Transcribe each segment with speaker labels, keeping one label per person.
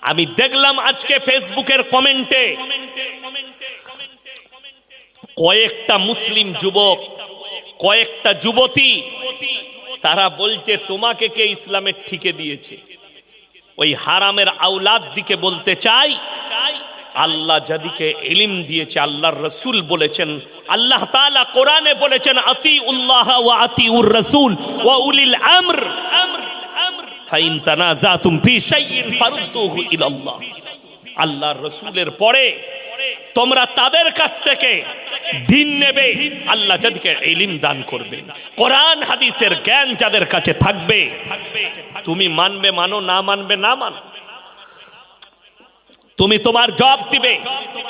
Speaker 1: আমি দেখলাম আজকে ফেসবুকের কমেন্টে কয়েকটা মুসলিম যুবক, কয়েকটা যুবতী, তারা বলছে তোমাকে কে ইসলামের ঠিকে দিয়েছে। ওই হারামের আওলাদ দিকে বলতে চাই, আল্লাহ যাদিকে ইলম দিয়েছে, আল্লাহর রাসূল বলেছেন, আল্লাহ তাআলা কোরআনে বলেছেন আতিউল্লাহ ওয়া আতিউর রাসূল ওয়া উলিল আমর ফাইন তানাজাতুম ফি শাইইন ফারুদ্দুহু ইলাল্লাহ। আল্লাহর রাসূলের পরে তোমরা তাদের কাছ থেকে দিন নেবে, আল্লাহ যাদেরকে ইলম দান করবে, কোরআন হাদিসের জ্ঞান যাদের কাছে থাকবে। তুমি মানবে মানো, না মানবে না মানো, তুমি তোমার জবাব দিবে।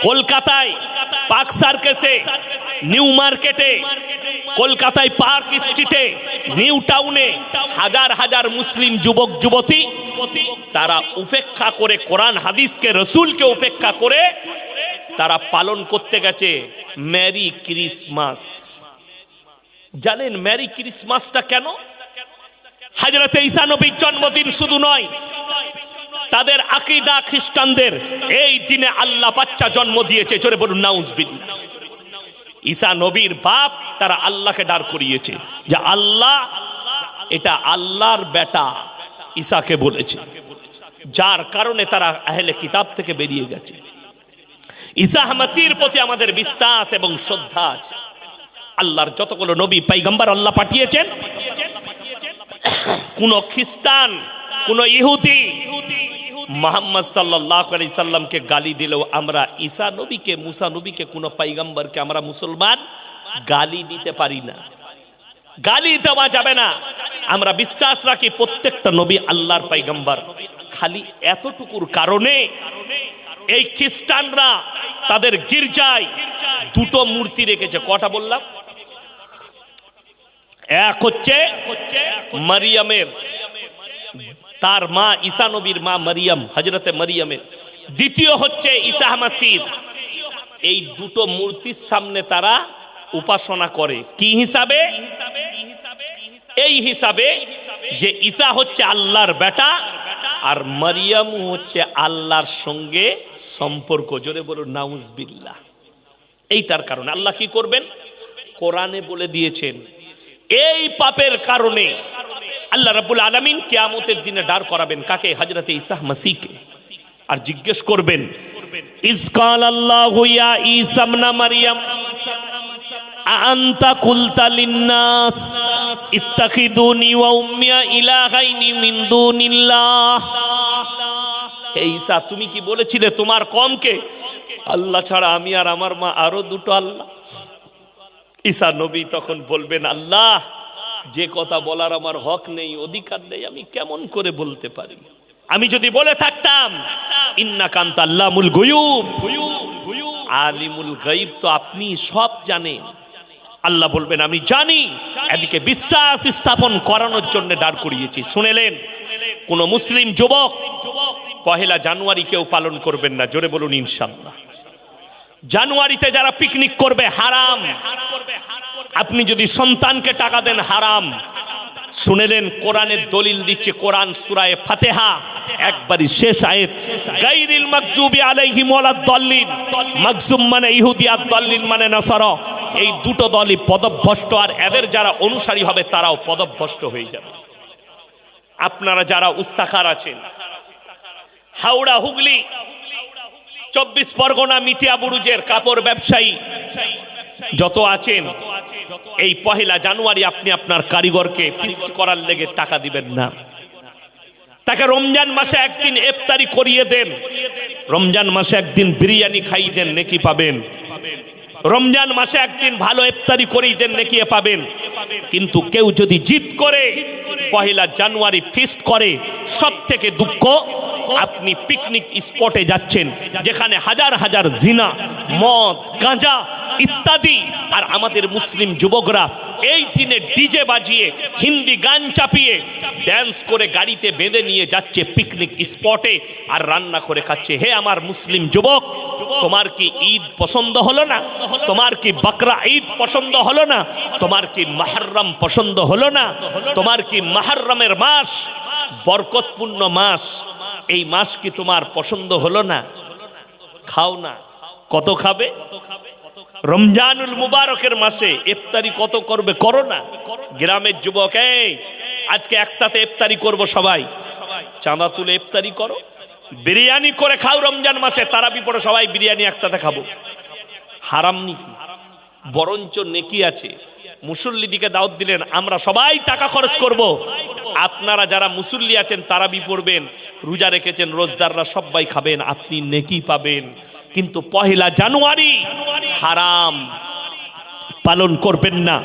Speaker 1: কলকাতায় পার্ক সার্কাসে, নিউ মার্কেটে, কলকাতায় পার্ক স্ট্রিটে, নিউ টাউনে হাজার হাজার মুসলিম যুবক যুবতী তারা উপেক্ষা করে কোরআন হাদিসকে, রসুলকে উপেক্ষা করে তারা পালন করতে গেছে মেরি ক্রিসমাস। জানেন মেরি ক্রিসমাসটা কেন? হযরতে ঈসা নবীর জন্মদিন শুধু নয়, তাদের আকীদা খ্রিস্টানদের এই দিনে আল্লাহ বাচ্চা জন্ম দিয়েছে। জোরে বলুন নাউজুবিল্লাহ। ঈসা নবীর বাপ তারা আল্লাহকে দাঁড় করিয়েছে যে আল্লাহ, এটা আল্লাহর বেটা ঈসাকে বলেছে, যার কারণে তারা আহলে কিতাব থেকে বেরিয়ে গেছে। ঈসা মাসীহর প্রতি আমাদের বিশ্বাস এবং শ্রদ্ধা আছে। আল্লাহর যতগুলো নবী পয়গম্বর আল্লাহ পাঠিয়েছেন, কোন খ্রিস্টান, কোন ইহুদি মুহাম্মদ সাল্লাল্লাহু আলাইহি সাল্লামকে গালি দিলেও আমরা ঈসা নবীকে, মুসা নবীকে, কোন পয়গম্বরকে আমরা মুসলমান গালি দিতে পারি না, গালি দেওয়া যাবে না। আমরা বিশ্বাস রাখি প্রত্যেকটা নবী আল্লাহর পয়গম্বর। খালি এতটুকুর কারণে এই খ্রিস্টানরা তাদের গির্জায় দুটো মূর্তি রেখেছে। কটা বললাম? এক হচ্ছে মারিয়ামের, তার মা ঈসা নবীর মা মারিয়াম, হযরতে মারিয়ামের। দ্বিতীয় হচ্ছে ঈসা মাসীহ। এই দুটো মূর্তির সামনে তারা উপাসনা করে। কি হিসাবে? এই হিসাবে যে ঈসা হচ্ছে আল্লাহর বেটা আর মারিয়াম হচ্ছে আল্লাহর সঙ্গে সম্পর্ক। জোরে বলুন নাউজুবিল্লাহ। এইটার কারণে আল্লাহ কি করবেন? কোরআনে বলে দিয়েছেন এই পাপের কারণে আল্লাহ রাব্বুল আলামিন কিয়ামতের দিনে দাঁড় করাবেন কাকে? হযরতে ঈসা মাসীহকে। আর জিজ্ঞেস করবেন, ইজ ক্বাল আল্লাহু ইয়া ঈসা ইবনে মারইয়াম আনতা কুলতা লিন-নাস ইত্তাখিদুনি ওয়া উম্মি ইলাহাইনি মিন দুনিল্লাহ। হে ঈসা, তুমি কি বলেছিলে তোমার কওমকে আল্লাহ ছাড়া আমি আর আমার মা আরো দুটো আল্লাহ? ঈসা নবী তখন বলবেন, আল্লাহ, যে কথা বলার আমার হক নেই, অধিকার নেই, আমি কেমন করে বলতে পারি? আমি যদি বলে থাকতাম ইন্নাকা আনতা আল্লামুল গুয়ুব, আলিমুল গায়ব, তো আপনি সব জানেন। আল্লাহ বলবেন আমি জানি, এদিকে বিশ্বাস স্থাপন করানোর জন্য দাঁড় করিয়েছি। শুনেলেন, কোন মুসলিম যুবক পহেলা জানুয়ারি কেউ পালন করবেন না। জোরে বলুন ইনশাআল্লাহ। জানুয়ারিতে যারা পিকনিক করবে হারাম। আপনি যদি সন্তানকে টাকা দেন হারাম। শুনেলেন, কোরআনের দলিল দিচ্ছে, কোরআন সূরা ফাতিহা একবারই শেষ আয়াত, গায়রিল মাগযুবি আলাইহিম ওয়ালাদ-দাল্লিন। মাগযুব মানে ইহুদি আর দাল্লিন মানে নাসারা। এই দুটো দলই পদভ্রষ্ট, আর এদের যারা অনুসারী হবে তারাও পদভ্রষ্ট হয়ে যাবে। আপনারা যারা উস্তাখার আছেন, হাওড়া, হুগলি, 24 পরগনা, মিটিয়া বুরুজের কাপড় ব্যবসায়ী যত আছেন, এই পহেলা জানুয়ারি আপনি আপনার কারিগরকে ফিস্ট করার লেগে টাকা দিবেন না। তাকে রমজান মাসে একদিন ইফতারি করিয়ে দেন, রমজান মাসে একদিন বিরিয়ানি খাইয়ে দেন, নেকি পাবেন। রমজান মাসে একদিন ভালো ইফতারি করিয়ে দেন, নেকি পাবেন। কিন্তু কেউ যদি জিদ করে পহেলা জানুয়ারি ফিস্ট করে, সব থেকে দুঃখ, আপনি পিকনিক স্পটে যাচ্ছেন যেখানে হাজার হাজার জিনা, মদ, গাঁজা ইত্যাদি, আর আমাদের মুসলিম যুবকরা এই দিনে ডিজে বাজিয়ে, হিন্দি গান চাপিয়ে, ড্যান্স করে গাড়িতে বেঁধে নিয়ে যাচ্ছে পিকনিক স্পটে আর রান্না করে খাচ্ছে। হে আমার মুসলিম যুবক, তোমার কি ঈদ পছন্দ হলো না? তোমার কি বকরা ঈদ পছন্দ হলো না? তোমার কি মুহররম পছন্দ হলো না? তোমার কি মুহররমের মাস, বরকতপূর্ণ মাস, এই মাস কি তোমার পছন্দ হলো না? খাও না। কত খাবে? রমজানুল মুবারকের মাসে ইফতারি কত করবে? করো না। গ্রামের যুবক, এই আজকে একসাথে ইফতারি করব, সবাই চাঁদা তুলে ইফতারি করো, বিরিয়ানি করে খাও। রমজান মাসে তারাবি পড়ে সবাই বিরিয়ানি একসাথে খাবো। হারাম নাকি? বরঞ্চ নেকি আছে। মুসল্লিদিকে দাওয়াত দিলেন, আমরা সবাই টাকা খরচ করব, আপনারা যারা মুসল্লি আছেন তারাবি পড়বেন, রোজা রেখেছেন রোজদাররা সবাই খাবেন, আপনি নেকি পাবেন। কিন্তু পহেলা জানুয়ারি হারাম পালন করবেন না।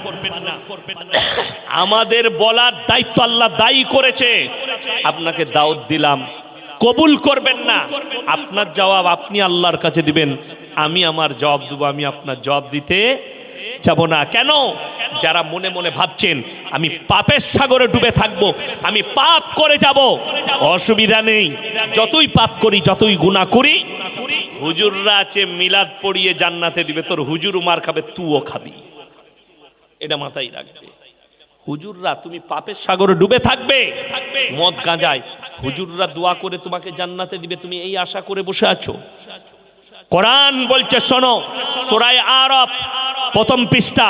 Speaker 1: আমাদের বলার দায়িত্ব আল্লাহ দায়ী করেছে, আপনাকে দাওয়াত দিলাম, কবুল করবেন না। আপনার জবাব আপনি আল্লাহর কাছে দিবেন, আমি আমার জবাব দেবো, আমি আপনার জবাব দিতে যাব না। কেন? যারা মনে মনে ভাবছেন আমি পাপের সাগরে ডুবে থাকবো, আমি পাপ করে যাব, অসুবিধা নেই। যতই পাপ করি, যতই গুনাহ করি, হুজুররা আছে মিলাদ পড়িয়ে জান্নাতে দিবে। তোর হুজুর মার খাবে, তুইও খাবি, এটা মাথায় রাখবে। হুজুররা, তুমি পাপের সাগরে ডুবে থাকবে মদ গাঁজায়, হুজুররা দোয়া করে তোমাকে জান্নাতে দিবে, তুমি এই আশা করে বসে আছো? কোরআন বলছে, শোনো, সূরা আরাফ প্রথম পৃষ্ঠা,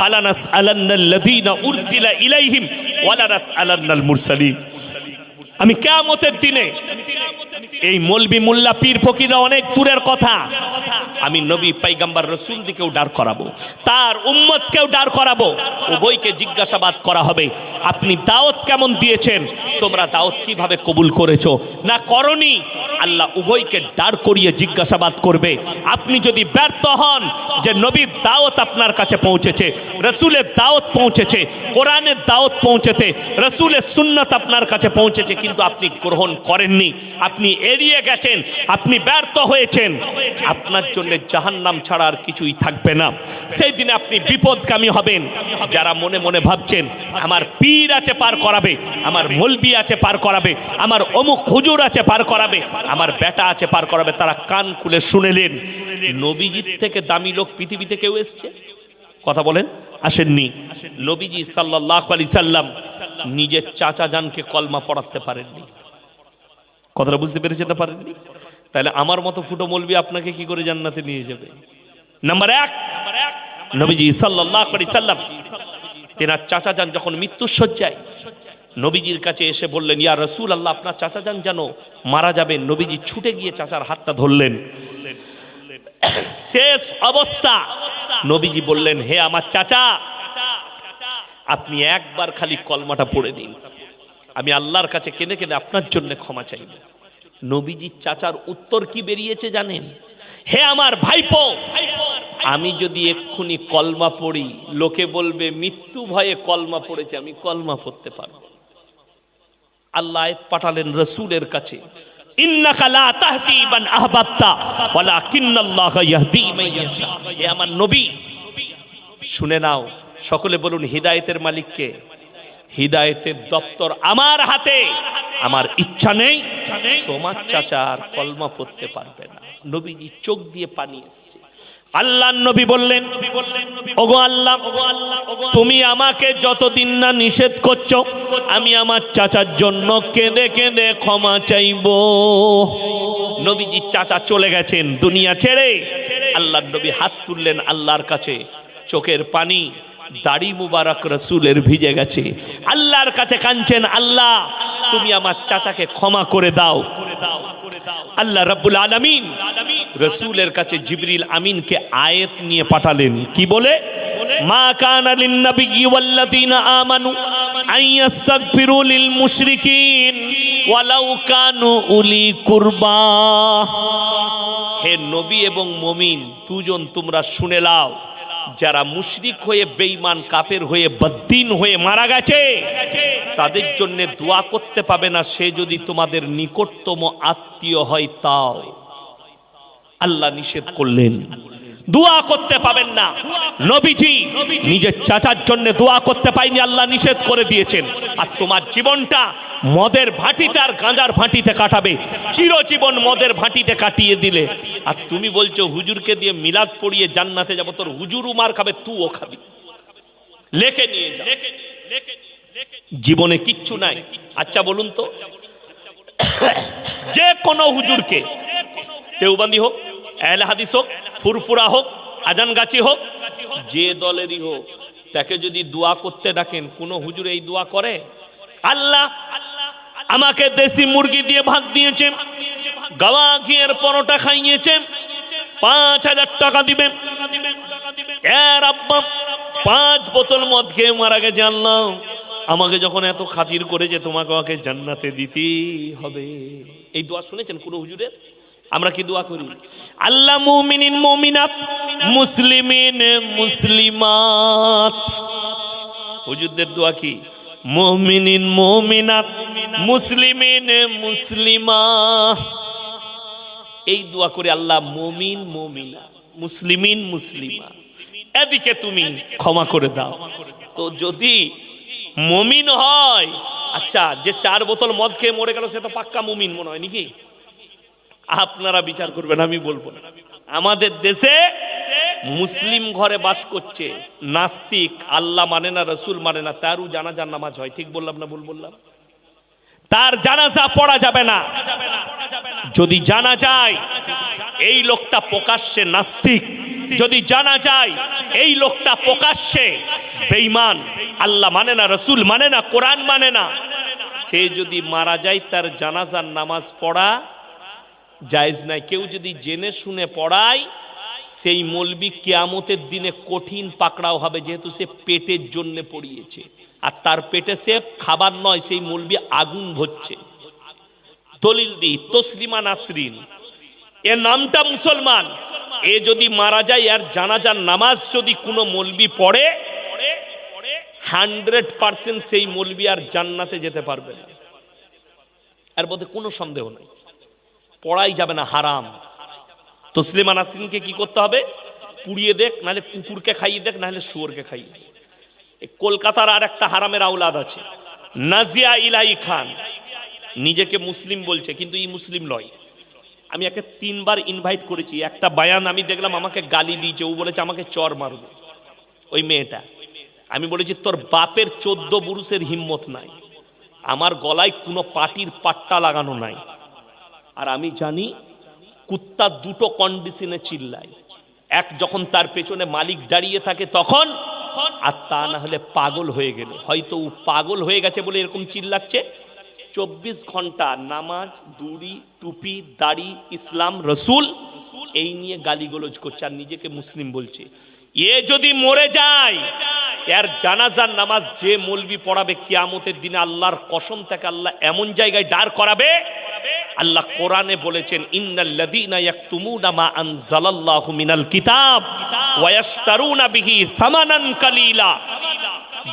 Speaker 1: আলানাস আলান্নাল্লাযীনা উরসিলা ইলাইহিম ওয়ালা নাসআলান্নাল মুরসালিন। আমি কিয়ামতের দিনে এই মৌলবি মোল্লা পীর ফকিররা অনেক দূরের কথা, আমি নবী পয়গম্বর রাসূল দিকেও দাঁড় করাবো, তার উম্মতকেও দাঁড় করাবো, উভয়কে জিজ্ঞাসাবাদ করা হবে, আপনি দাওয়াত কেমন দিয়েছেন, তোমরা দাওয়াত কিভাবে কবুল করেছো না করনি। আল্লাহ উভয়কে দাঁড় করিয়ে জিজ্ঞাসাবাদ করবে। আপনি যদি ব্যর্থ হন যে নবীর দাওয়াত আপনার কাছে পৌঁছেছে, রাসূলের দাওয়াত পৌঁছেছে, কোরআনের দাওয়াত পৌঁছেছে, রাসূলের সুন্নাত আপনার কাছে পৌঁছেছে, কিন্তু আপনি গ্রহণ করেননি, আপনি এড়িয়ে গেছেন, আপনি ব্যর্থ হয়েছেন, আপনার জন্য জাহান্নাম ছাড়া আর কিছুই থাকবে না। সেই দিনে আপনি বিপদগামী হবেন। যারা মনে মনে ভাবছেন আমার পীর আছে পার করাবে, আমার মৌলবি আছে পার করাবে, আমার অমুক হুজুর আছে পার করাবে, আমার বেটা আছে পার করাবে, তারা কান খুলে শুনেলেন, নবীজির থেকে দামি লোক পৃথিবীতে কেউ এসছে? কথা বলেন, আসেননি। নবীজি সাল্লাল্লাহু আলাইহি সাল্লাম নিজের চাচা জানকে কলমা পড়াতে পারেননি। কথাটা বুঝতে পেরেছেন না? পারেননি। তাহলে আমার মতো ফুটো মৌলবি আপনাকে কি করে জান্নাতে নিয়ে যাবে? নাম্বার এক, নবীজি সাল্লাল্লাহু আলাইহি সাল্লাম তেনার চাচা জান যখন মৃত্যুর শয্যায় নবীজির কাছে এসে বললেন, ইয়া রাসূলুল্লাহ, আপনার চাচা জান যেন মারা যাবেন। নবীজি ছুটে গিয়ে চাচার হাতটা ধরলেন। শেষ অবস্থা নবীজি বললেন, হে আমার চাচা, আপনি একবার খালি কলমাটা পড়ে নিন, আমি আল্লাহর কাছে কেঁদে কেঁদে আপনার জন্য ক্ষমা চাইব। নবীজির চাচার উত্তর কি বেরিয়েছে জানেন? হে আমার ভাইপো, আমি যদি এক্ষুনি কলমা পড়ি, লোকে বলবে মৃত্যু ভয়ে কলমা পড়েছে, আমি কলমা পড়তে পারবো। আল্লাহ আয়াত পাঠালেন রাসূলের কাছে, ইন্নাকা লা তাহদি মান আহবাবতা ওয়ালাকিন্নাল্লাহা ইয়াহদি মান ইয়াশা। হে আমার নবী, শুনে নাও, সকলে বলুন হিদায়েতের মালিক কে? হিদায়েতের দপ্তর আমার হাতে, আমার ইচ্ছা নেই তোমার চাচা আর কলমা পড়তে পারবে না। নবীজি চোখ দিয়ে পানি এসেছে। আল্লাহর নবী বললেন, ওগো আল্লাহ, তুমি আমাকে যতদিন না নিষেধ করছো, আমি আমার চাচার জন্য কেঁদে কেঁদে ক্ষমা চাইবো। নবীজি চাচা চলে গেছেন দুনিয়া ছেড়ে। আল্লাহর নবী হাত তুললেন আল্লাহর কাছে, চোখের পানি, দাড়ি মুবারক রাসূলের ভিজে গেছে, আল্লাহর কাছে কাঁদছেন, আল্লাহ তুমি আমার চাচাকে ক্ষমা করে দাও। আল্লাহ রাব্বুল আলামিন রাসূলের কাছে জিবরিল আমিনকে আয়াত নিয়ে পাঠালেন, কি বলে? মা কানা লিন নাবিয়্যি ওয়াল্লাযীনা আমানু আন ইস্তাগফিরু লিল মুশরিকিন ওয়ালাউ কানু উলি কুরবা। হে নবী এবং মুমিন দুজন, তোমরা শুনে নাও, যারা মুশরিক হয়ে, বেঈমান কাফের হয়ে, বদ্দিন হয়ে মারা গেছে, তাদের জন্য দোয়া করতে পাবে না, সে যদি তোমাদের নিকটতম আত্মীয় হয় তাও। আল্লাহ নিষেধ করলেন, দোয়া করতে পাবেন না। নবীজি নিজের চাচার জন্য দোয়া করতে পাইনি, আল্লাহ নিষেধ করে দিয়েছেন। আর তোমার জীবনটা মদের ভাটিতে আর গাঁজার ভাটিতে কাটাবে, চিরজীবন মদের ভাটিতে কাটিয়ে দিলে, আর তুমি বলছো হুজুরকে দিয়ে মিলাদ পড়িয়ে জান্নাতে যাব। তোর হুজুর মার খাবে, তুইও খাবি, লেখে নিয়ে যা। জীবনে কিচ্ছু নাই। আচ্ছা বলুন তো, যে কোনো হুজুরকে, দেওবন্দি হোক, আহলে হাদিস হোক, ফুরফুরা হোক, আজানগাছি হোক, যে দলেরই হোক, তাকে যদি দোয়া করতে ডাকেন, কোন হুজুর এই দোয়া করে? আল্লাহ আমাকে দেশি মুরগি দিয়ে ভাত দিয়েছে, গাওয়া ঘিয়ের পরোটা খাইয়েছে, 5,000 টাকা দিবে। এর আব্বা 5 বোতল মদ খেয়ে মারা গেছে, আল্লাহ আমাকে যখন এত খাতির করেছে, তোমাকে আমাকে জান্নাতে দিতেই হবে। এই দোয়া শুনেছেন কোন হুজুরের? আমরা কি দোয়া করি? আল্লাহ মুমিনিন মুমিনাত, মুসলিমিন মুসলিমাত। হুজুরদের দোয়া কি? মুমিনিন মুমিনাত, মুসলিমিন মুসলিমা। এই দোয়া করে আল্লাহ মুমিন মুমিনা, মুসলিমিন মুসলিমা, এদিকে তুমি ক্ষমা করে দাও। তো যদি মুমিন হয়, আচ্ছা যে 4 বোতল মদ খেয়ে মরে গেল, সে তো পাক্কা মুমিন মনে হয় নাকি? আপনারা বিচার করবেন, আমি বলবো না। আমাদের দেশে মুসলিম ঘরে বাস করছে, নাস্তিক, আল্লাহ মানে না, রসুল মানে না, তারও জানাজার নামাজ হয়। ঠিক বললাম না ভুল বললাম? তার জানাজা পড়া যাবে না। যদি জানা যায় এই লোকটা প্রকাশ্যে নাস্তিক, যদি জানা যায় এই লোকটা প্রকাশ্যে বেঈমান, আল্লাহ মানে না, রসুল মানে না, কোরআন মানে না, সে যদি মারা যায়, তার জানাজার নামাজ পড়া জায়েজ নাই। কেউ যদি জেনে শুনে পড়ায়, সেই মৌলবি কিয়ামতের দিনে কঠিন পাকড়াও হবে, যেহেতু সে পেটের জন্য পড়িয়েছে, আর তার পেটে সে খাবার নয়, সেই মৌলবি আগুন ভরছে। দলিল দি তসলিমা নাসরিন, এর নামটা মুসলমান, এ যদি মারা যায়, এর জানাজার নামাজ যদি কোনো মৌলবি পড়ে, 100% সেই মৌলবি আর জান্নাতে যেতে পারবে না, এর মধ্যে কোনো সন্দেহ নেই। পড়াই যাবে না, হারাম। তসলিমা নাসরিনকে কি করতে হবে? পুড়িয়ে দেখ, নাহলে কুকুরকে খাইয়ে দেখ, নাহলে শুয়োরকে খাইয়ে দেখ। কলকাতার আর একটা হারামের আওলাদ আছে, নাজিয়া ইলাহি খান, নিজেকে মুসলিম বলছে কিন্তু এই মুসলিম নয়। আমি একে 3 বার ইনভাইট করেছি, একটা বায়ান আমি দেখলাম, আমাকে গালি দিয়েছে, ও বলেছে আমাকে চর মারবে, ওই মেয়েটা। আমি বলেছি তোর বাপের 14 পুরুষের হিম্মত নাই, আমার গলায় কোনো পাটির পাট্টা লাগানো নাই। আর আমি জানি কুত্তা 2টো কন্ডিশনে চিল্লায়, এক যখন তার পেছনে মালিক দাঁড়িয়ে থাকে তখন, আর তা না হলে পাগল হয়ে গেল। হয়তো ও পাগল হয়ে গেছে বলে এরকম চিল্লাচ্ছে। 24 ঘন্টা নামাজ, দুড়ি, টুপি, দাড়ি, ইসলাম, রসুল এই নিয়ে গালিগালাজ করছে, আর নিজেকে মুসলিম বলছে। এ যদি মরে যায়, এর জানাজার নামাজ যে মৌলবি পড়াবে, কিয়ামতের দিনে আল্লাহর কসম থেকে আল্লাহ এমন জায়গায় দাঁড় করাবে। আল্লাহ কোরআনে বলেছেন, ইন্নাল্লাযীনা ইয়াকতুমুনা মা আনজালাল্লাহু মিনাল কিতাব ওয়া ইয়াশতারুনা বিহি সামানান কালীলা।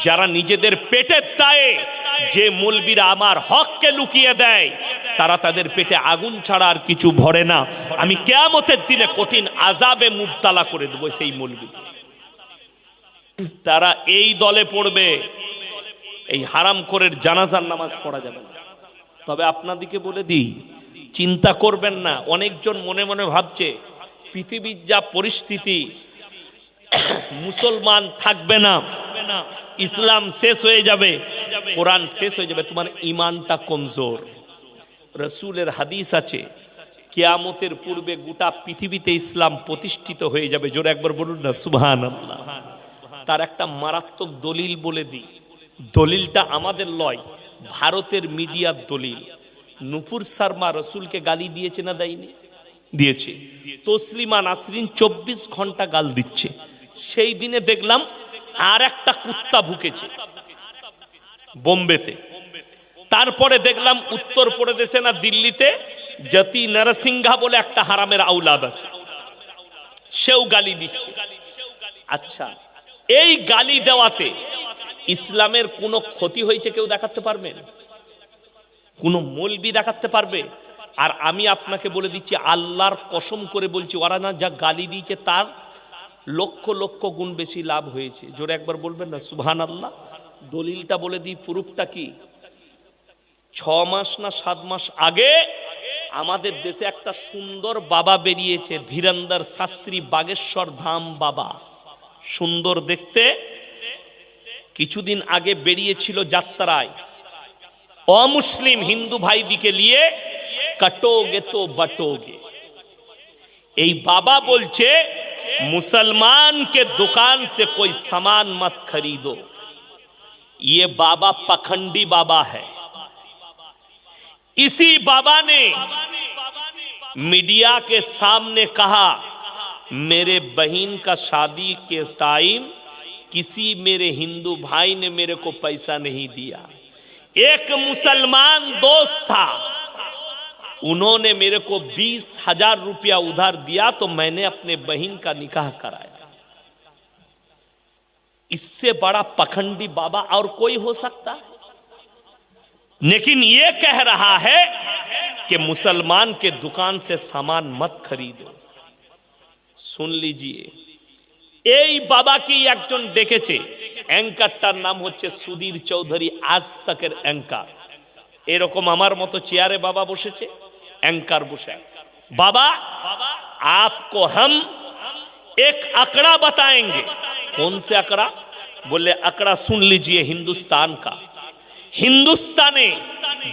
Speaker 1: যারা নিজেদের পেটের দায়ে যে মৌলবীরা আমার হককে লুকিয়ে দেয়, তারা তাদের পেটে আগুন ছাড়া আর কিছু ভরে না। আমি কিয়ামতের দিনে কঠিন আযাবে মুবতালা করে দেব সেই মৌলবী। তারা এই দলে পড়বে, এই হারামখোরের জানাজার নামাজ পড়া যাবে না। তবে আপনাদেরকে বলে দিই, চিন্তা করবেন না। অনেকজন মনে মনে ভাবছে পৃথিবীর যা পরিস্থিতি, মুসলমান থাকবে না, ইসলাম শেষ হয়ে যাবে, কোরআন শেষ হয়ে যাবে, তোমার ঈমানটা কমজোর। রাসূলের হাদিস আছে, কিয়ামতের পূর্বে গোটা পৃথিবীতে ইসলাম প্রতিষ্ঠিত হয়ে যাবে। জোরে একবার বলুন না সুবহানাল্লাহ। তার একটা মারাত্মক দলিল বলে দিই, দলিলটা আমাদের লয়, ভারতের মিডিয়ার দলিল। নূপুর শর্মা রসুলকে গালি দিয়েছে না দেয়নি? দিয়েছে। তসলিমা নাসরিন 24 ঘন্টা গাল দিচ্ছে। সেই দিনে দেখলাম আর একটা কুত্তা ভুকেছে বোম্বেতে। তারপরে দেখলাম উত্তরপ্রদেশে না দিল্লিতে জাতি নরসিংহা বলে একটা হারামের আওলাদ আছে, সেও গালি দিচ্ছে। আচ্ছা, এই গালি দেওয়াতে ইসলামের কোনো ক্ষতি হয়েছে কেউ দেখাতে পারবেন? কোন মৌলবি দেখাতে পারবে? আর আমি আপনাকে বলে দিচ্ছি, আল্লাহর কসম করে বলছি, ওরা না যা গালি দিয়েছে তার লক্ষ লক্ষ গুণ বেশি লাভ হয়েছে। জোরে একবার বলবেন না সুবহানাল্লাহ। দলিলটা বলে দিই, প্রুফটা কি? 6 মাস না 7 মাস আগে আমাদের দেশে একটা সুন্দর বাবা বেরিয়েছে, ধীরেন্দর শাস্ত্রী বাগেশ্বর ধাম বাবা, সুন্দর দেখতে। কিছুদিন আগে বেরিয়েছিল যাত্রায়, অমুসলিম হিন্দু ভাইদিকে নিয়ে कटोगे तो बटोगे। এই बाबा बोलছে मुसलमान के दुकान से कोई सामान मत खरीदो। ये बाबा पखंडी बाबा है। इसी बाबा ने मीडिया के सामने कहा मेरे बहन का शादी के टाइम किसी मेरे हिंदू भाई ने मेरे को पैसा नहीं दिया। एक मुसलमान दोस्त था, उन्होंने मेरे को 20,000 रुपया उधार दिया तो मैंने अपने बहन का निकाह कराया। इससे बड़ा पखंडी बाबा और कोई हो सकता? लेकिन ये कह रहा है कि मुसलमान के दुकान से सामान मत खरीदो। सुन लीजिए, এই বাবা কি একজন দেখেছে? অ্যাঙ্কারটার নাম হচ্ছে সুধীর চৌধুরী, আজ তকের অ্যাঙ্কার। এরকম আমার মতো চেয়ারে বাবা বসেছে, অ্যাঙ্কার বসে। बाबा आपको हम एक आंकड़ा बताएंगे। कौन से आंकड़ा? बोले आंकड़ा सुन लीजिए हिंदुस्तान का। हिंदुस्ताने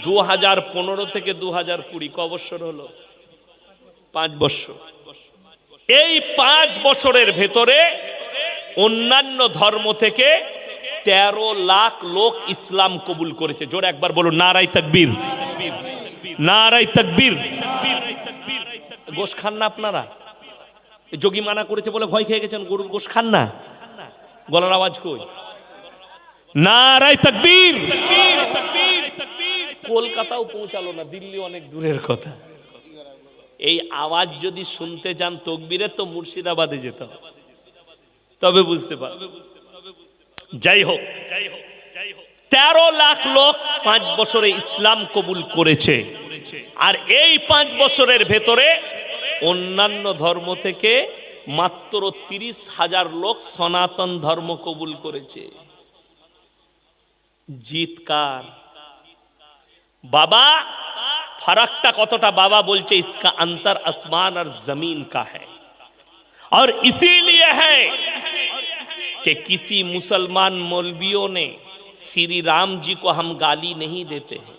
Speaker 1: 2015 থেকে 2020 ক বছর হলো? 5 বছর। এই 5 বছরের ভেতরে অন্যান্য ধর্ম থেকে 13 লাখ লোক ইসলাম কবুল করেছে। জোরে একবার বলুন নারায়ে তাকবীর, নারায়ে তাকবীর। গোশ খান না আপনারা? যোগী মানা করেছে বলে ভয় খেয়ে গেছেন, গরুর গোশ খান না? গলার আওয়াজ কই? নারায়ে তাকবীর। কলকাতাও পৌঁছালো না, দিল্লি অনেক দূরের কথা। এই আওয়াজ যদি শুনতে চান তকবীরে তো মুর্শিদাবাদে যেতে হবে, তবে বুঝতে পারবে। যাই হোক, 13 লাখ লোক 5 বছরে ইসলাম কবুল করেছে। আর এই 5 বছরের ভেতরে অন্যান্য ধর্ম থেকে মাত্র 30,000 লোক সনাতন ধর্ম কবুল করেছে। জিতকার बाबा फरकता कतटा बाबा बोलचे इसका अंतर आसमान और जमीन का है। और इसीलिए है कि किसी मुसलमान मौलवियों ने श्री राम जी को हम गाली नहीं देते हैं,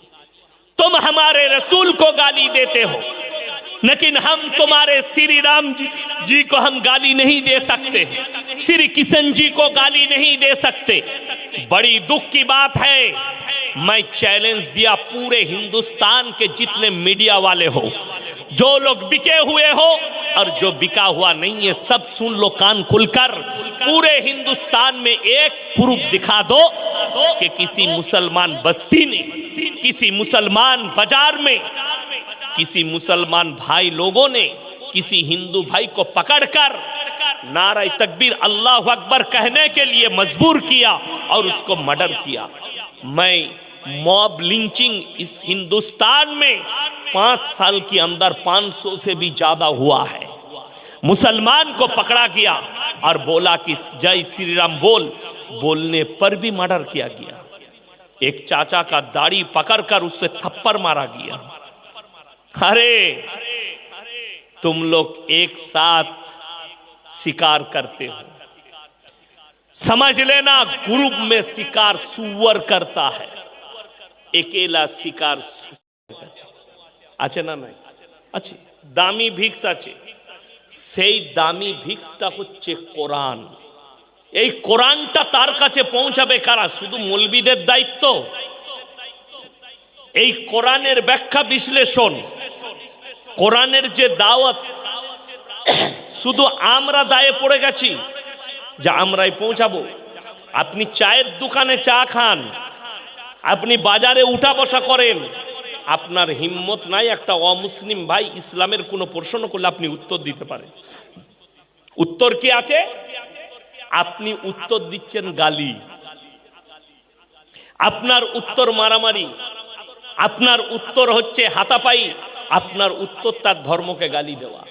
Speaker 1: तुम हमारे रसूल को गाली देते हो, लेकिन हम तुम्हारे श्री राम जी को हम गाली नहीं दे सकते, श्री किशन जी को गाली नहीं दे सकते। बड़ी दुख की बात है, मैं चैलेंज दिया पूरे हिंदुस्तान के जितने मीडिया वाले हो, जो लोग बिके हुए हो और जो बिका हुआ नहीं है, सब सुन लो कान खुलकर। पूरे हिंदुस्तान में एक प्रूफ दिखा दो कि किसी मुसलमान बस्ती ने, किसी मुसलमान बाजार में, किसी मुसलमान भाई लोगों ने किसी हिंदू भाई को पकड़कर नारा तकबीर अल्लाह अकबर कहने के लिए मजबूर किया और उसको मर्डर किया। मैं मॉब लिंचिंग इस हिंदुस्तान में 5 साल के अंदर 500 से भी ज्यादा हुआ है। मुसलमान को पकड़ा गया और बोला कि जय श्री राम बोल, बोलने पर भी मर्डर किया गया। एक चाचा का दाढ़ी पकड़कर उससे थप्पड़ मारा गया। अरे तुम लोग एक साथ शिकार करते हो, समझ लेना ग्रुप में शिकार सुअर करता है, একেলা শিকার আছে না নাই? আছে। দামি ভিক্স আছে, সেই দামি ভিক্সটা হচ্ছে কোরআন। এই কোরআনটা তার কাছে পৌঁছাবে কারা? শুধু মৌলবীদের দায়িত্ব? এই কোরআনের ব্যাখ্যা বিশ্লেষণ, কোরআনের যে দাওয়াত, শুধু আমরা দায়ে পড়ে গেছি যে আমরাই পৌঁছাবো। আপনি চায়ের দোকানে চা খান, আপনি বাজারে উঠা বসা করেন, আপনার হিম্মত নাই একটা অমুসলিম ভাই ইসলামের কোনো প্রশ্ন করলে আপনি উত্তর দিতে পারেন। উত্তর কি আছে? আপনি উত্তর দিচ্ছেন গালি, আপনার উত্তর মারামারি, আপনার উত্তর হচ্ছে হাতাপাই, আপনার উত্তর তার ধর্মকে গালি দেওয়া।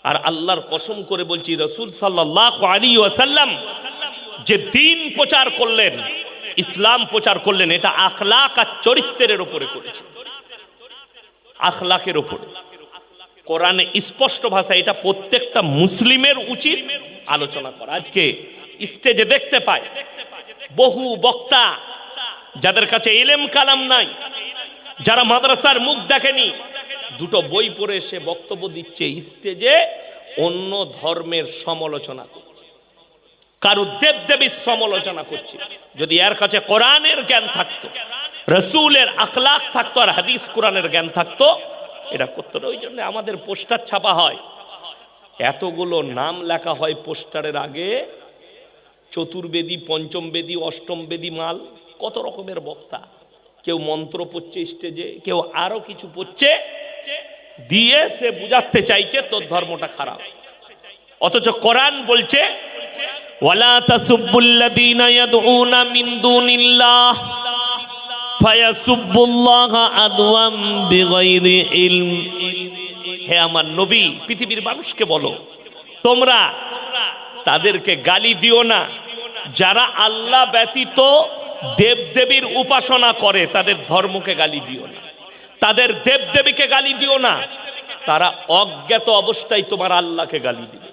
Speaker 1: আর আল্লাহর কসম করে বলছি, রাসূল সাল্লাল্লাহু আলাইহি ওয়াসাল্লাম যে দ্বীন প্রচার করলেন, ইসলাম প্রচার করলেন, এটা আখলাক আর চরিত্রের উপরে করেছে, আখলাকের উপরে। কোরআনে স্পষ্ট ভাষা, এটা প্রত্যেকটা মুসলিমের উচিত আলোচনা করা। আজকে স্টেজে দেখতে পায় বহু বক্তা যাদের কাছে ইলম কালাম নাই, যারা মাদ্রাসার মুখ দেখেনি, দুটো বই পড়ে সে বক্তব্য দিচ্ছে, স্টেজে অন্য ধর্মের সমালোচনা করছে, কারো দেব দেবীর সমালোচনা করছে। যদি এর কাছে কোরআনের জ্ঞান থাকতো, রসুলের আখলাক থাকতো, আর হাদিস কোরআনের জ্ঞান থাকতো, এটা করতো না। ওই জন্য আমাদের পোস্টার ছাপা হয়, এতগুলো নাম লেখা হয় পোস্টারের আগে, চতুর্বেদী, পঞ্চম বেদী, অষ্টম বেদী মাল, কত রকমের বক্তা, কেউ মন্ত্র পড়ছে স্টেজে, কেউ আরো কিছু পড়ছে, দিয়ে সে বুঝাতে চাইছে তোর ধর্মটা খারাপ। অথচ কোরআন বলছে ওয়ালা তাসুবুল্লাযীনা ইয়াদউনা মিন দুনিল্লাহ ফায়াসুবুল্লাহা আদওয়াম বিগাইরি ইলম। হে আমার নবী, পৃথিবীর মানুষকে বলো, তোমরা তাদেরকে গালি দিও না যারা আল্লাহ ব্যতীত দেবদেবীর উপাসনা করে, তাদের ধর্মকে গালি দিও না, তাদের দেবদেবীকে গালি দিও না, তারা অজ্ঞাত অবস্থায় তোমার আল্লাহকে গালি দিবে।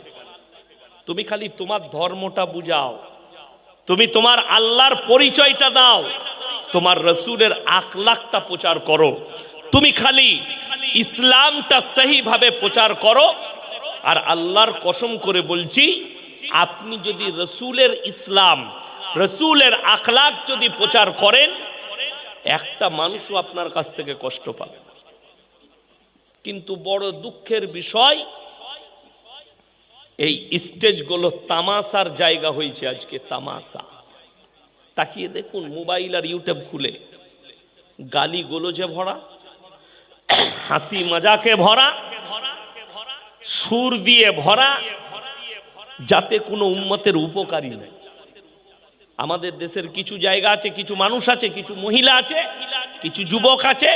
Speaker 1: তুমি খালি তোমার ধর্মটা বুঝাও, তুমি তোমার আল্লাহর পরিচয়টা দাও, তোমার রসুলের আখলাকটা প্রচার করো, তুমি খালি ইসলামটা সহিভাবে প্রচার করো। আর আল্লাহর কসম করে বলছি, আপনি যদি রসুলের ইসলাম, রসুলের আখলাক যদি প্রচার করেন, একটা মানুষও আপনার কাছ থেকে কষ্ট পাবে। কিন্তু বড় দুঃখের বিষয়, এই স্টেজগুলো তামাশার জায়গা হয়েছে আজকে, তামাশা। তাকিয়ে দেখুন, মোবাইল আর ইউটিউব খুলে গালি গোলজে ভরা, হাসি মজাকে ভরা, সুর দিয়ে ভরা, যাতে কোনো উম্মতের উপকারী নেই। আমাদের দেশের কিছু জায়গা আছে, কিছু মানুষ আছে, কিছু মহিলা আছে, কিছু যুবক আছে,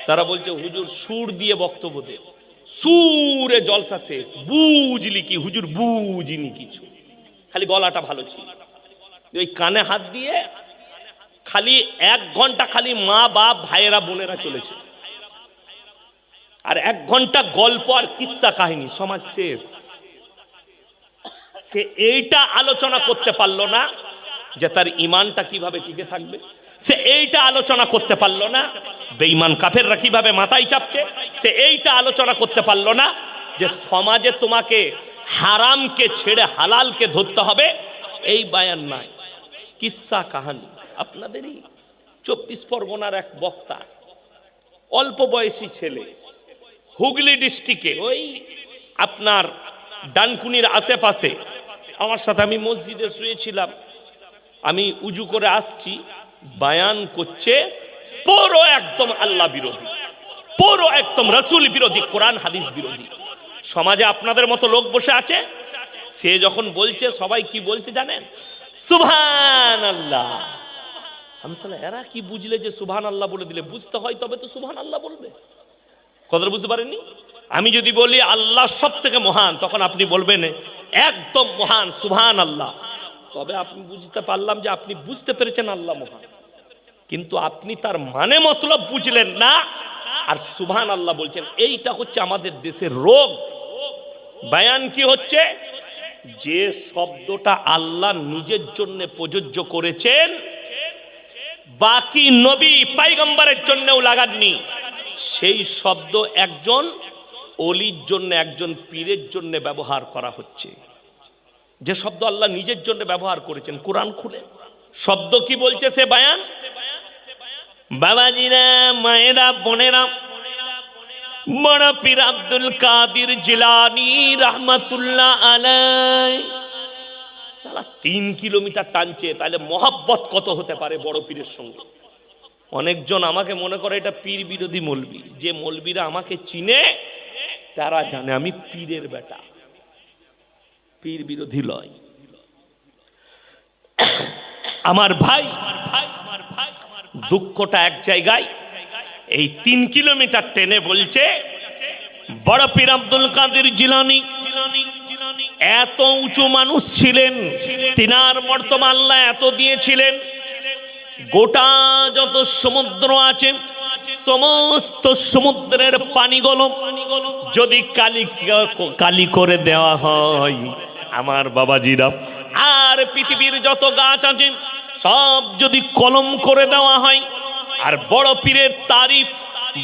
Speaker 1: তারা বলছে হুজুর সুর দিয়ে বক্তব্য দে, সুরে জলসা শেষ, বুঝলি কি হুজুর, বুঝিনি কিছু, খালি গলাটা ভালো ছিল। ওই কানে হাত দিয়ে খালি 1 ঘন্টা খালি মা বাপ ভাইয়েরা বোনেরা চলেছে, আর 1 ঘন্টা গল্প আর কিস্সা কাহিনী, সমাজ শেষ। সে এইটা আলোচনা করতে পারলো না যে তার ইমানটা কিভাবে টিকে থাকবে, সে এইটা আলোচনা করতে পারলো না বেঈমান কাফেররা কিভাবে মাথায় চাপছে, সে এইটা আলোচনা করতে পারলো না যে সমাজে তোমাকে হারামকে ছেড়ে হালালকে ধরতে হবে। এই বায়ান নাই, কিস্সা কাহানি। আপনাদেরই 24 পরগনার এক বক্তা, অল্প বয়সী ছেলে, হুগলি ডিস্ট্রিক্টে, ওই আপনার ডানকুনির আশেপাশে, আমার সাথে আমি মসজিদে শুয়েছিলাম, আমি উজু করে আসছি, বায়ান করছে পুরো একদম আল্লাহ বিরোধী, পুরো একদম রসুল বিরোধী, কোরআন হাদিস বিরোধী। সমাজে আপনাদের মতো লোক বসে আছে, সে যখন বলছে সবাই কি বলছে জানেন? সুবহানাল্লাহ। আমি সালা এরা কি বুঝলে যে সুবহানাল্লাহ বলে দিলে, বুঝতে হয় তবে তো সুবহানাল্লাহ বলবে। কথাটা বুঝতে পারেননি? আমি যদি বলি আল্লাহ সব থেকে মহান, তখন আপনি বলবেন একদম মহান সুবহানাল্লাহ, তবে আপনি বুঝতে পারলাম যে আপনি বুঝতে পেরেছেন আল্লাহ মহান, কিন্তু আপনি তার মানে মতলব বুঝলেন না, আর সুবহানাল্লাহ বলছেন। এইটা হচ্ছে আমাদের দেশের রোগ। বায়ান কি হচ্ছে? যে শব্দটা আল্লাহ নিজের জন্য প্রযোজ্য করেছেন, বাকি নবী পয়গম্বরের জন্যও লাগাননি, সেই শব্দ একজন অলির জন্য, একজন পীরের জন্য ব্যবহার করা হচ্ছে। যে শব্দ আল্লাহ নিজের জন্য ব্যবহার করেছেন, কোরআন খুলে শব্দ কি বলছে সে বায়ান। বাবাজিরা, মায়েরা, বোনেরা, বড় পীর আব্দুল কাদের জিলানী রহমাতুল্লাহ আলাইহি, তারা 3 কিলোমিটার টানছে, তাহলে মহব্বত কত হতে পারে বড় পীরের সঙ্গে। অনেকজন আমাকে মনে করে এটা পীর বিরোধী মৌলবি। যে মৌলবিরা আমাকে চিনে তারা জানে আমি পীরের বেটা, পীর বিরোধী লয়। আমার ভাই, দুঃখটা এক জায়গায়, এই 3 কিলোমিটার টেনে বলছে বড় পীর আব্দুল কাদের জিলানী এত উঁচু মানুষ ছিলেন, তিনার মর্তবা আল্লাহ এত দিয়েছিলেন, গোটা যত সমুদ্র আছে সমস্ত সমুদ্রের পানিগুলো যদি কালি করে দেওয়া হয় আমার বাবাজিরা, আর পৃথিবীর যত গাছ আছে সব যদি কলম করে দেওয়া হয়, আর বড় পীরের তারিফ,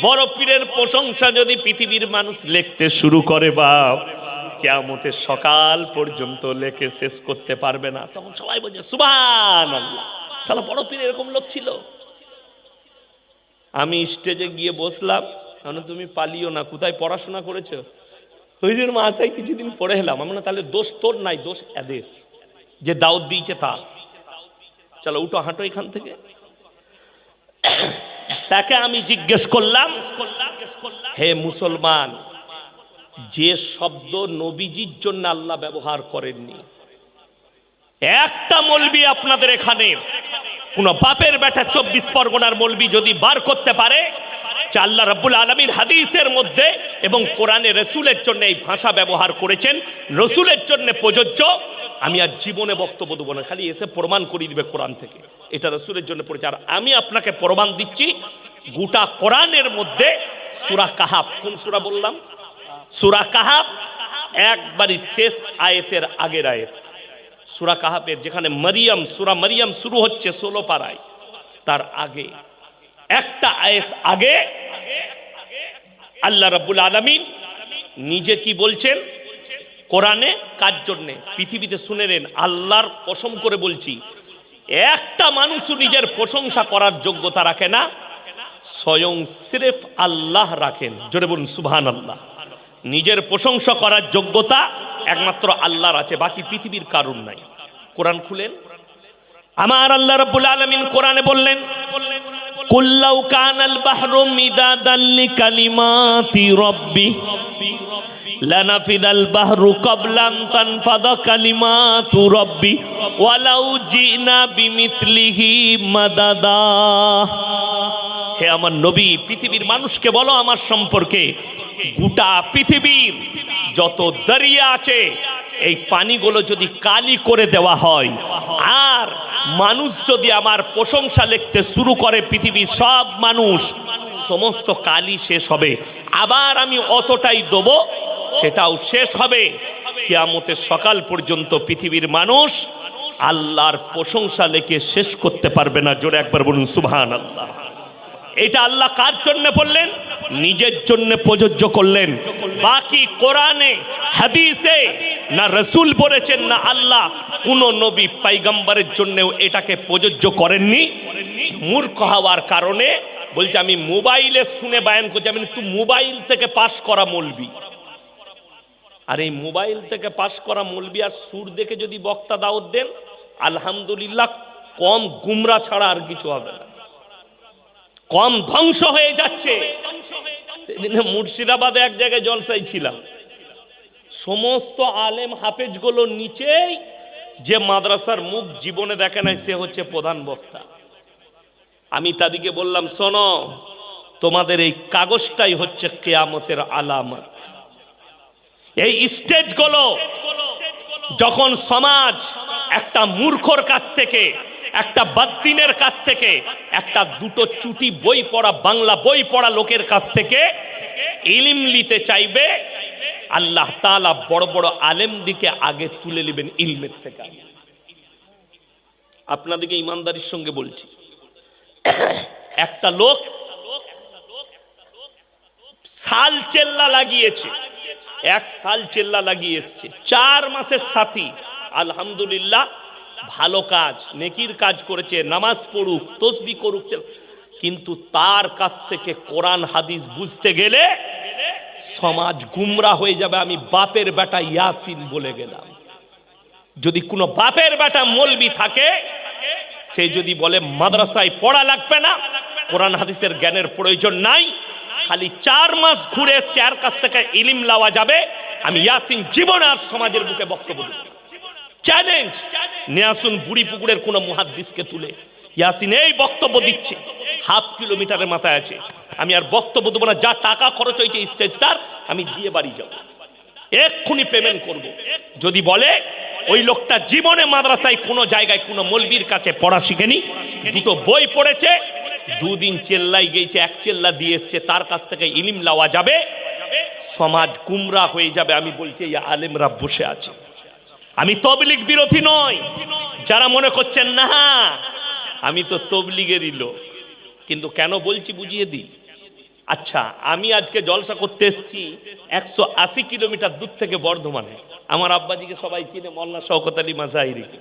Speaker 1: বড় পীরের প্রশংসা যদি পৃথিবীর মানুষ লিখতে শুরু করে বাপ, কিয়ামতের সকাল পর্যন্ত লেখে শেষ করতে পারবে না। তখন সবাই বলছে সুবহানাল্লাহ, সালা বড় পীর এরকম লোক ছিল। আমি স্টেজে গিয়ে বসলাম, তুমি পালিও না, কোথায় পড়াশোনা করেছো? হুজুর মাছাই কিছুদিন পড়ে এলাম। আমি না, তাহলে দোষ তোর নাই, দোষ এদের, যে দাওয়াত দিয়েছে তা। চলো উঠো, হাঁটো এখান থেকে। তাকে আমি জিজ্ঞেস করলাম, হে মুসলমান, যে শব্দ নবীজির জন্য আল্লাহ ব্যবহার করেননি, একটা মৌলবি আপনাদের এখানে কোন বাপের বেটা 24 পরগনার মৌলবি যদি বার করতে পারে যে আল্লাহ রাব্বুল আলামিন হাদিসের মধ্যে এবং কোরআনে রসুলের জন্য এই ভাষা ব্যবহার করেছেন, রসুলের জন্য প্রযোজ্য, আমি আর জীবনে বক্তব্য দেবো না, খালি এসে প্রমাণ করিয়ে দিবে কোরআন থেকে এটা রসুলের জন্য পড়েছে। আর আমি আপনাকে প্রমাণ দিচ্ছি, গোটা কোরআনের মধ্যে সূরা কাহাফ, কোন সূরা বললাম? সূরা কাহাফ একবারই শেষ আয়াতের আগের আয়াত, সূরা কাহাফের যেখানে মারিয়াম, সূরা মারিয়াম শুরু হচ্ছে 16 পারায়, তার আগে একটা আয়াত আগে আল্লাহ রাব্বুল আলামিন নিজে কি বলছেন কোরআনে, কার জন্য? পৃথিবীতে শুনে নেন, আল্লাহর কসম করে বলছি, একটা মানুষও নিজের প্রশংসা করার যোগ্যতা রাখে না, স্বয়ং সিরেফ আল্লাহ রাখেন। জোরে বলুন সুবহানাল্লাহ। নিজের প্রশংসা করার যোগ্যতা একমাত্র আল্লাহর আছে, বাকি পৃথিবীর কারণ নাই। কোরআন খুলেন, আমার আল্লাহ রাব্বুল আলামিন কোরআনে বললেন, কুল লাউ কানাল বাহরু মিদাদাল লিকালিমাতি রাব্বি লানাফিদাল বাহরু ক্বাবলা আন তানফাদা কালিমাতু রাব্বি ওয়ালাউ জিনা বিমিসলিহি মাদাদা। হে আমার নবী, পৃথিবীর মানুষকে বলো আমার সম্পর্কে, গোটা পৃথিবীর যত দরিয়া আছে এই পানিগুলো যদি কালি করে দেওয়া হয় আর মানুষ যদি আমার প্রশংসা লিখতে শুরু করে, পৃথিবীর সব মানুষ, সমস্ত কালি শেষ হবে, আবার আমি অতটাই দেবো, সেটাও শেষ হবে। কিয়ামতের সকাল পর্যন্ত পৃথিবীর মানুষ আল্লাহর প্রশংসা লিখে শেষ করতে পারবে না। জোরে একবার বলুন সুবহানাল্লাহ। এটা আল্লাহ কার জন্য বললেন? নিজের জন্য প্রযোজ্য করলেন। বাকি কোরআনে হাদিসে না রসুল বলেছেন না আল্লাহ কোন নবী পয়গম্বরের জন্যও এটাকে প্রযোজ্য করেননি। মূর্খ হওয়ার কারণে বলছে আমি মোবাইলে শুনে বায়ান করছি। আমি তুই মোবাইল থেকে পাস করা মৌলবি, আর এই মোবাইল থেকে পাস করা মৌলবি আর সুর দেখে যদি বক্তা দাওয়াত দেন, আলহামদুলিল্লাহ কম গুমরা ছাড়া আর কিছু হবে না, কম ধ্বংস হয়ে যাচ্ছে। সেদিনে মুর্শিদাবাদে এক জায়গায় জলসাই ছিলাম, সমস্ত আলেম হাফেজ গুলো নিচেই, যে মাদ্রাসার মুখ জীবনে দেখে নাই সে হচ্ছে প্রধান বক্তা। আমি তাদেরকে বললাম, শোনো, তোমাদের এই কাগজটাই হচ্ছে কিয়ামতের আলামত। এই স্টেজগুলো যখন সমাজ একটা মূর্খর কাছ থেকে, একটা বাদ্দিনের কাছ থেকে, একটা দুটো চুটি বই পড়া, বাংলা বই পড়া লোকের কাছ থেকে ইলম নিতে চাইবে, আল্লাহ তাআলা বড় বড় আলেম দিকে আগে তুলে নেবেন ইলমের থেকে। আপনাদেরকে ইমানদারির সঙ্গে বলছি, একটা লোক সাল চেল্লা লাগিয়েছে, 1 সাল চেল্লা লাগিয়ে এসছে, 4 মাসের সাথী, আলহামদুলিল্লাহ ভালো কাজ, নেকির কাজ করেছে, নামাজ পড়ুক, তসবিহ করুক, কিন্তু তার কাছ থেকে কোরআন হাদিস বুঝতে গেলে সমাজ গুমরা হয়ে যাবে। আমি বাপের বেটা ইয়াসিন বলে গেলাম। যদি কোনো বাপের বেটা মৌলবি থাকে, সে যদি বলে মাদ্রাসায় পড়া লাগবে না, কোরআন হাদিসের জ্ঞানের প্রয়োজন নাই, খালি 4 মাস ঘুরে এসছে, আর কাছ থেকে ইলম লওয়া যাবে, আমি ইয়াসিন জীবনে আর সমাজের বুকে বক্তব্য দেব। চ্যালেঞ্জ নিয়ে আসুন বুড়ি পুকুরের কোন মুহাদ্দিসকে তুলে, ইয়াসিন এই বক্তব্য দিচ্ছে, 1/2 কিলোমিটারের মাথায় আছে, আমি আর বক্তব্য দেবো না, যা টাকা খরচ হয়েছে স্টেজটার আমি দিয়ে বাড়ি যাব, এক্ষুনি পেমেন্ট করব। যদি বলে ওই লোকটা জীবনে মাদ্রাসায় কোনো জায়গায় কোনো মৌলবীর কাছে পড়া শিখেনি, 2টো বই পড়েছে, 2 দিন চেল্লাই গেছে, 1 চেল্লা দিয়ে এসছে, তার কাছ থেকে ইলম লওয়া যাবে, সমাজ গুমরা হয়ে যাবে। আমি বলছি এই আলেমরা বসে আছে। আমি তবলিগ বিরোধী নয়, যারা মনে করছেন না আমি তো তবলিগেরই লোক, কিন্তু কেন বলছি বুঝিয়ে দিই। আচ্ছা, আমি আজকে জলসা করতে এসেছি 180 কিলোমিটার দূর থেকে বর্ধমানে। আমার আব্বাজিকে সবাই চিনে, মওলানা শওকত আলী মাজাহিরিকে।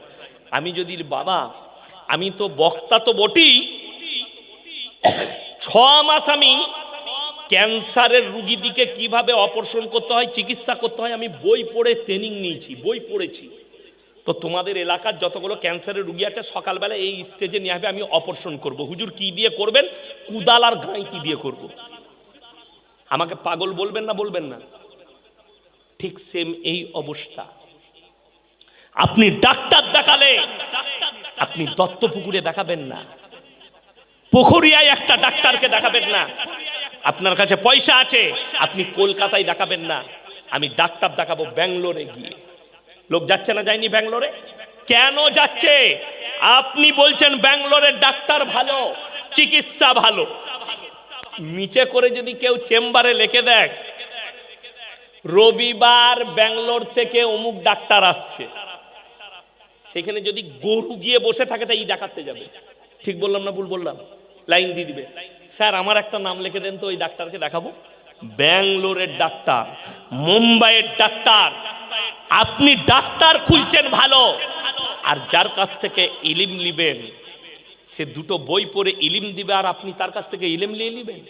Speaker 1: আমি যদি বাবা, আমি তো বক্তা তো বটেই, 6 মাস আমি ক্যান্সারের রুগীদিকে কিভাবে অপারেশন করতে হয়, চিকিৎসা করতে হয়, আমি বই পড়ে ট্রেনিং নিয়েছি, বই পড়েছি। তো তোমাদের এলাকার যতগুলো ক্যান্সারের রুগী আছে সকালবেলা এই স্টেজে নিয়ে আসবে, আমি অপারেশন করব। হুজুর কি দিয়ে করবেন? কুদাল আর গাঁইতি দিয়ে করব। আমাকে পাগল বলবেন না, বলবেন না? ঠিক সেম এই অবস্থা। আপনি ডাক্তার দেখালে আপনি দত্তপুকুরে দেখাবেন না, পুকুরিয়ায় একটা ডাক্তারকে দেখাবেন না। আপনার কাছে পয়সা আছে, আপনি কলকাতায় দেখাবেন না। আমি ডাক্তার দেখাবো ব্যাঙ্গালোরে গিয়ে। লোক যাচ্ছে না, যায়নি ব্যাঙ্গালোরে? কেন যাচ্ছে? আপনি বলছেন ব্যাঙ্গালোরের ডাক্তার ভালো, চিকিৎসা ভালো। নিচে করে যদি কেউ চেম্বারে লিখে দেয় রবিবার ব্যাঙ্গালোর থেকে অমুক ডাক্তার আসছে, সেখানে যদি গরু গিয়ে বসে থাকে তাই দেখাতে যাবে। ঠিক বললাম না ভুল বললাম? লাইন দিয়ে দিবে, স্যার আমার একটা নাম লিখে দেন তো, ওই ডাক্তারকে দেখাবো। ব্যাঙ্গালোরের ডাক্তার, মুম্বাইয়ের ডাক্তার। আপনি ডাক্তার খুঁজছেন ভালো, আর যার কাছ থেকে ইলিম নিবেন সে দুটো বই পড়ে ইলিম দিবে, আর আপনি তার কাছ থেকে ইলিম নিয়ে নিবেন।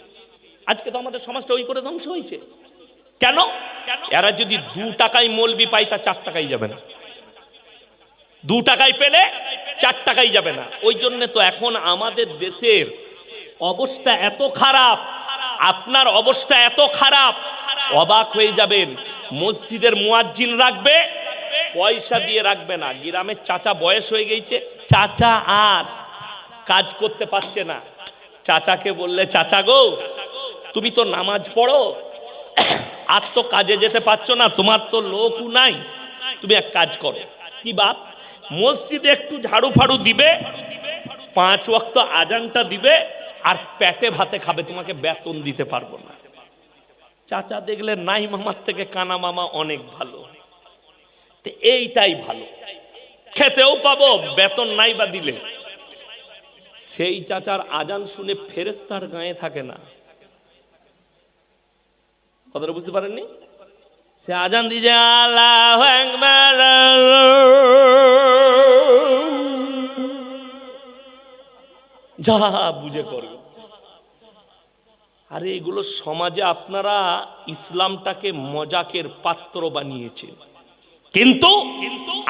Speaker 1: আজকে তো আমাদের সমাজটা ওই করে ধ্বংস হয়েছে। কেন? এরা যদি 2 টাকায় মৌলবি পায় তা 4 টাকায় যাবে না, 2 টাকায় পেলে 4 টাকায় যাবে না। ওই জন্য তো এখন আমাদের দেশের অবস্থা এত খারাপ, আপনার অবস্থা এত খারাপ, অবাক হয়ে যাবেন। মসজিদের মুয়াজ্জিন রাখবে, পয়সা দিয়ে রাখবে না। গ্রামের চাচা বয়স হয়ে গেছে, চাচা আর কাজ করতে পারছে না। চাচাকে বললে, চাচা গো তুমি তো নামাজ পড়ো, আর তো কাজে যেতে পারছো না, তোমার তো লোকও নাই, তুমি এক কাজ করো। কি বাপ? মসজিদে একটু ঝাড়ু ফাড়ু দিবে, 5 ওয়াক্ত আজানটা দিবে, আর পেটে ভাতে খাবে, তোমাকে বেতন দিতে পারবো না। চাচা দেখলে নাই মামার থেকে কানা মামা অনেক ভালো, তো এইটাই ভালো, খেতেও পাবো, বেতন নাই বা দিলে। সেই চাচার আজান শুনে ফেরেশতার গায়ে থাকে না। কথাটা বুঝতে পারেননি? সে আজান দিছে আল্লাহু আকবার, যা বুঝে করবে। আরে এগুলো সমাজে আপনারা ইসলামটাকে মজাকের পাত্র বানিয়েছে। কিন্তু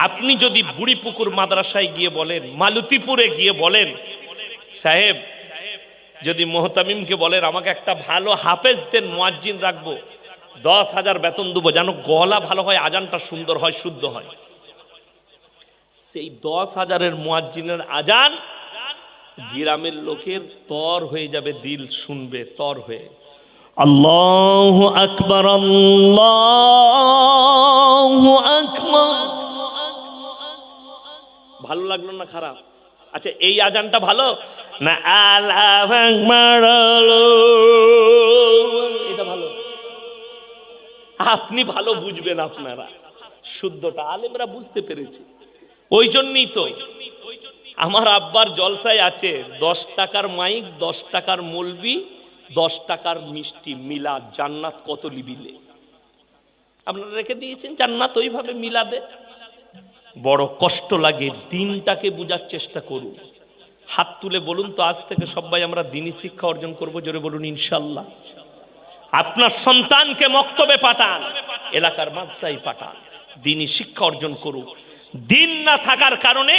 Speaker 1: আপনি যদি বুড়িপুকুর মাদ্রাসায় গিয়ে বলেন, মালতীপুরে গিয়ে বলেন, সাহেব যদি মোহতামিমকে বলেন আমাকে একটা ভালো হাফেজ দেন, মুয়াজ্জিন রাখবো, 10,000 বেতন দেবো, যেন গলা ভালো হয়, আজানটা সুন্দর হয়, শুদ্ধ হয়। সেই 10,000-এর মুয়াজ্জিনের আজান গ্রামের লোকের তর হয়ে যাবে, দিল শুনবে তর হয়ে। আল্লাহু আকবার, আল্লাহু আকবার। ভালো লাগলো না খারাপ? আচ্ছা এই আজানটা ভালো না আল্লাহু আকবার এটা ভালো? আপনি ভালো বুঝবেন, আপনারা শুদ্ধটা আলেমরা বুঝতে পেরেছে। ওই জন্যই তো আমার আব্বার জলসায় আছে 10 টাকার মাইক, 10 টাকার মৌলবি, 10 টাকার মিষ্টি, মিলাদ। জান্নাত কত লিবিলে আপনারা রেখে দিয়েছেন, জান্নাত ওইভাবে মিলাদে। বড় কষ্ট লাগে, দিনটাকে বোঝার চেষ্টা করুন। হাত তুলে বলুন তো, আজ থেকে সবাই আমরা দ্বীনি শিক্ষা অর্জন করবো। জোরে বলুন ইনশাআল্লাহ। আপনার সন্তানকে মক্তবে পাঠান, এলাকার মাদ্রাসায় পাঠান, দ্বীনি শিক্ষা অর্জন করুন। দিন না থাকার কারণে